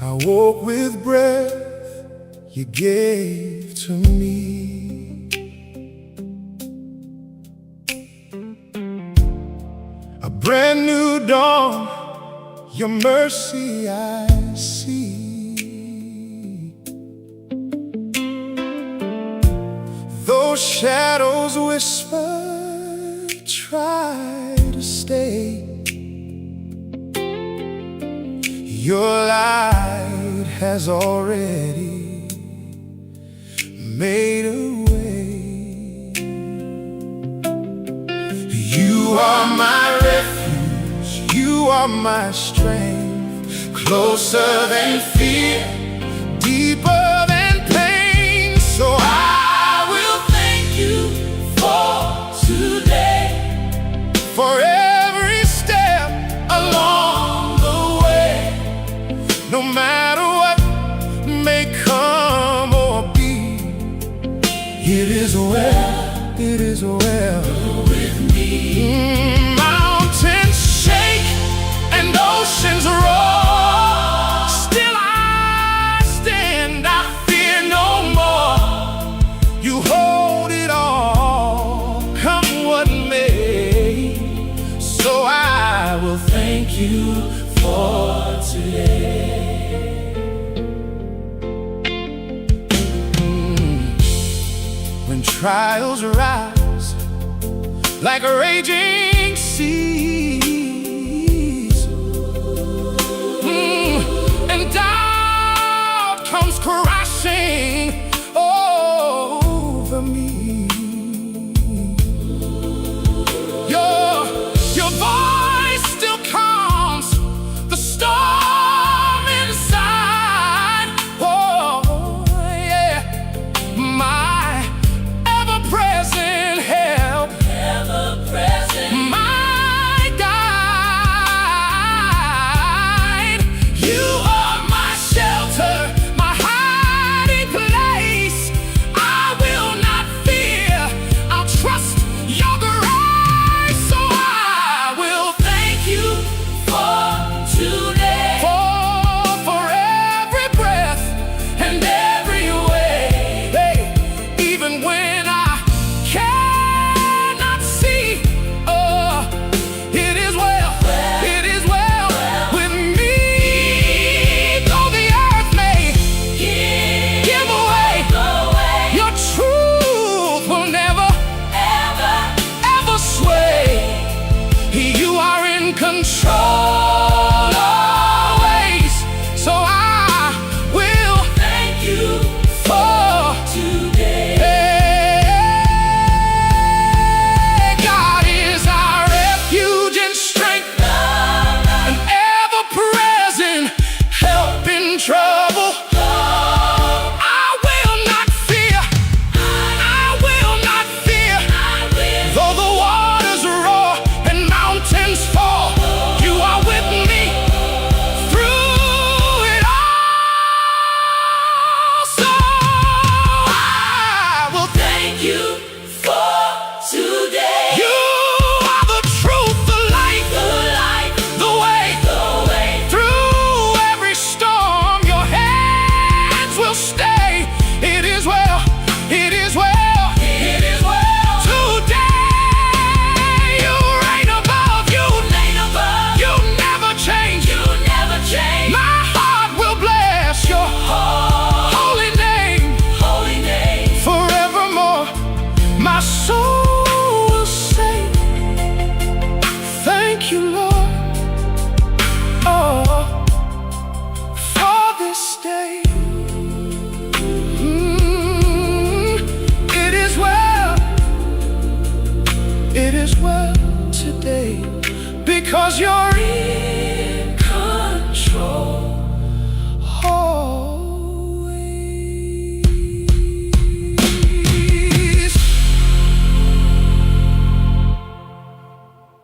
I woke with breath you gave to me, a brand new dawn, your mercy I see. Those shadows whisper, try to stay. Your light has already made a way. You are my refuge, you are my strength, closer than fear, deeper than pain. So I will thank you for today, for every step along the way. No matter what may come or be, it is well, it is well with me. Mountains shake and oceans roar, still I stand, I fear no more. You hold it all, come what may. So I will thank you for today. When trials rise like raging seas, and doubt comes crashing over me, your voice still calms the storm inside. Oh yeah, my ever-present help, my guide. You are my shelter, my hiding place. I will not fear, I'll trust your grace. So I will thank you for today, for every breath and every way. Hey, even when I cannot see, it is well, it is well with me. Though the earth may give away, your truth will never, ever sway. You are in control always, so I will thank you for today. God is our refuge and strength, an ever-present help in trouble. I will not fear, I will not fear. Though the waters roar and mountains fall, you are with me through it all. So I will thank you for today. You are the truth, the light, the way. Through every storm, your hands will stay. It is well, it is well, it is well. Today you reign above, you never change, My heart will bless your holy name, forevermore. My soul will say, thank you, Lord, for this day. It is well today, because you're